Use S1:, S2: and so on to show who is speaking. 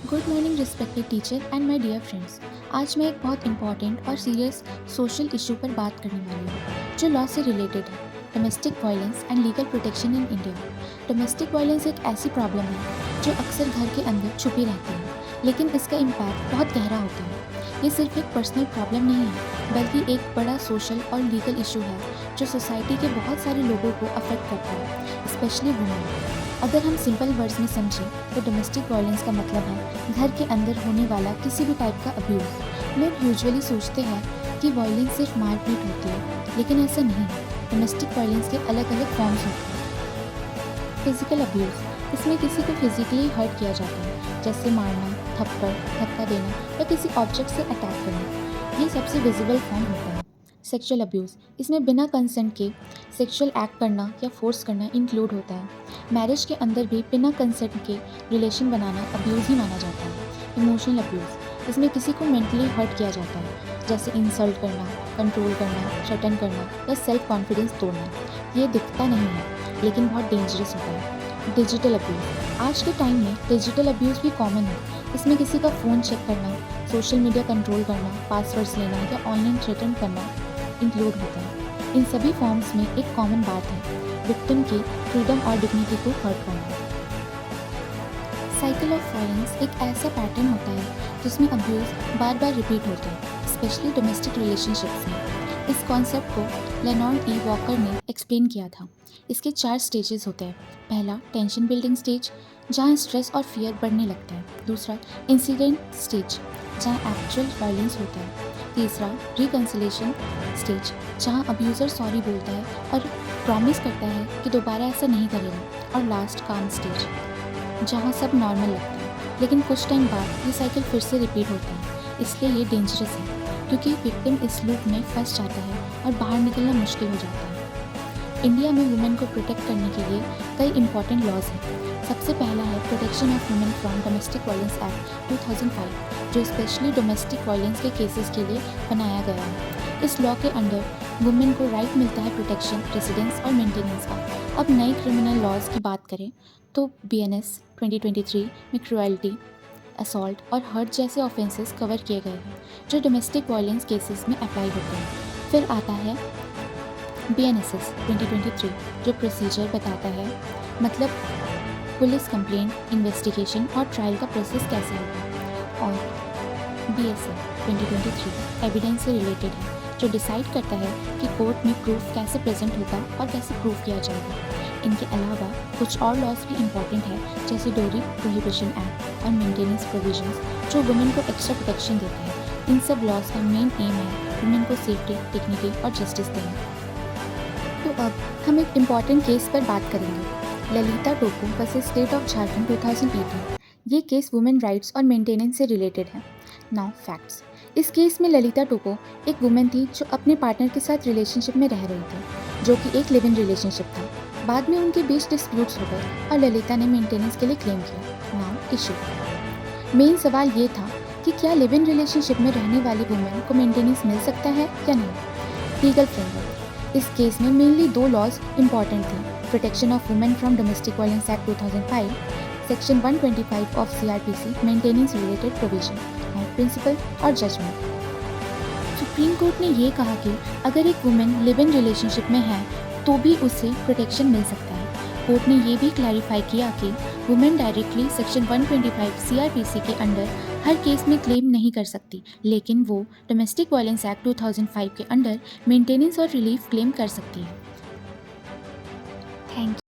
S1: Good morning respected teacher and my dear friends. आज मैं एक बहुत इंपॉर्टेंट और सीरियस सोशल इशू पर बात करने वाली हूँ जो लॉ से रिलेटेड है, domestic violence and legal protection in India. Domestic violence एक ऐसी प्रॉब्लम है जो अक्सर घर के अंदर छुपी रहती है, लेकिन इसका इम्पैक्ट बहुत गहरा होता है। ये सिर्फ एक पर्सनल प्रॉब्लम नहीं है, बल्कि एक बड़ा सोशल और लीगल इशू है जो सोसाइटी के बहुत सारे लोगों को अफेक्ट करता है, स्पेशली वुमेन। अगर हम सिंपल वर्ड्स में समझें तो डोमेस्टिक वायलेंस का मतलब है घर के अंदर होने वाला किसी भी टाइप का अब्यूज़। लोग यूजुअली सोचते हैं कि वायलेंस सिर्फ मारपीट होती है, लेकिन ऐसा नहीं है। डोमेस्टिक वायलेंस के अलग अलग फॉर्म्स होते हैं। फिजिकल अब्यूज़, इसमें किसी को फिजिकली हर्ट किया जाता है, जैसे मारना, थप्पड़, धक्का देना या किसी ऑब्जेक्ट से अटैक करना। ये सबसे विजिबल फॉर्म होता है। सेक्सुअल अब्यूज़, इसमें बिना कंसेंट के सेक्सुअल एक्ट करना या फोर्स करना इंक्लूड होता है। मैरिज के अंदर भी बिना कंसेंट के रिलेशन बनाना अब्यूज़ ही माना जाता है। इमोशनल अब्यूज़, इसमें किसी को मेंटली हर्ट किया जाता है, जैसे इंसल्ट करना, कंट्रोल करना, थ्रेटन करना या सेल्फ कॉन्फिडेंस तोड़ना। ये दिखता नहीं है, लेकिन बहुत डेंजरस होता है। डिजिटल अब्यूज़, आज के टाइम में डिजिटल अब्यूज़ भी कॉमन है। इसमें किसी का फ़ोन चेक करना, सोशल मीडिया कंट्रोल करना, पासवर्ड्स लेना या ऑनलाइन थ्रेटन करना इंक्लूड होता है। इन सभी फॉर्म्स में एक कॉमन बात है, विक्टिम की फ्रीडम और डिग्निटी को हर्ट करना। साइकिल ऑफ वायलेंस एक ऐसा पैटर्न होता है जिसमें अब्यूज़ बार बार रिपीट होते हैं, स्पेशली डोमेस्टिक रिलेशनशिप्स में। इस कॉन्सेप्ट को लेनॉर्ड ई वॉकर ने एक्सप्लेन किया था। इसके 4 स्टेजेस होते हैं। पहला, टेंशन बिल्डिंग स्टेज, जहाँ स्ट्रेस और फियर बढ़ने लगता है। दूसरा, इंसिडेंट स्टेज, जहाँ एक्चुअल वायलेंस होता है। तीसरा, रिकन्सिलेशन स्टेज, जहाँ अब्यूज़र सॉरी बोलता है और प्रॉमिस करता है कि दोबारा ऐसा नहीं करेगा। और लास्ट, काम स्टेज, जहाँ सब नॉर्मल लगता है, लेकिन कुछ टाइम बाद ये साइकिल फिर से रिपीट होता है। इसलिए ये डेंजरस है, क्योंकि विक्टिम इस लूप में फंस जाता है और बाहर निकलना मुश्किल हो जाता है। इंडिया में वुमेन को प्रोटेक्ट करने के लिए कई इंपॉर्टेंट लॉज हैं। सबसे पहला है protection of women from domestic violence act 2005, जो स्पेशली डोमेस्टिक वायलेंस के केसेस के लिए बनाया गया है। इस लॉ के अंडर वुमेन को राइट मिलता है प्रोटेक्शन, रेसिडेंस और मेंटेनेंस का। अब नए क्रिमिनल लॉज की बात करें तो BNS 2023 में क्रुएल्टी, असॉल्ट और हर्ट जैसे ऑफेंसेस कवर किए गए हैं, जो डोमेस्टिक वायलेंस केसेस में अप्लाई होते हैं। फिर आता है BNSS 2023, जो प्रोसीजर बताता है, मतलब पुलिस कंप्लेंट, इन्वेस्टिगेशन और ट्रायल का प्रोसेस कैसे होगा। और BSA 2023 एविडेंस से रिलेटेड है, जो डिसाइड करता है कि कोर्ट में प्रूफ कैसे प्रेजेंट होगा और कैसे प्रूव किया जाएगा। इनके अलावा कुछ और लॉज भी इम्पॉर्टेंट है, जैसे डोरी प्रोहिबिशन एक्ट और मेंटेनेंस प्रोविजंस, जो वुमेन को एक्स्ट्रा प्रोटेक्शन देते हैं। इन सब लॉज का मेन एम है वुमेन को सेफ्टी, डिग्निटी और जस्टिस देना। तो अब हम एक इम्पॉर्टेंट केस पर बात करेंगे, Lalita Toppo versus state of Jharkhand 2018। ये केस वुमेन राइट्स और मेंटेनेंस से रिलेटेड है। Now facts. इस केस में ललिता टोप्पो एक वुमेन थी जो अपने पार्टनर के साथ रिलेशनशिप में रह रही थी, जो कि एक लिव इन रिलेशनशिप था। बाद में उनके बीच डिस्प्यूट्स हो गए और ललिता ने मेंटेनेंस के लिए क्लेम किया। Now issue. मेन सवाल ये था कि क्या लिव इन रिलेशनशिप में रहने वाली वुमेन को मेंटेनेंस मिल सकता है या नहीं। Legal framework. इस केस में मेनली 2 लॉज इंपॉर्टेंट थे, protection of women from domestic violence act 2005, section 125 of CRPC, maintenance related provision, right principle और जजमेंट। सुप्रीम कोर्ट ने ये कहा कि अगर एक वुमेन लिव इन रिलेशनशिप में है तो भी उसे प्रोटेक्शन मिल सकता है। कोर्ट ने ये भी क्लैरिफाई किया कि वुमेन डायरेक्टली सेक्शन 125 CRPC के अंडर हर केस में क्लेम नहीं कर सकती, लेकिन वो डोमेस्टिक वायलेंस एक्ट 2005 के अंडर मेंटेनेंस और रिलीफ क्लेम कर सकती है। Thank you.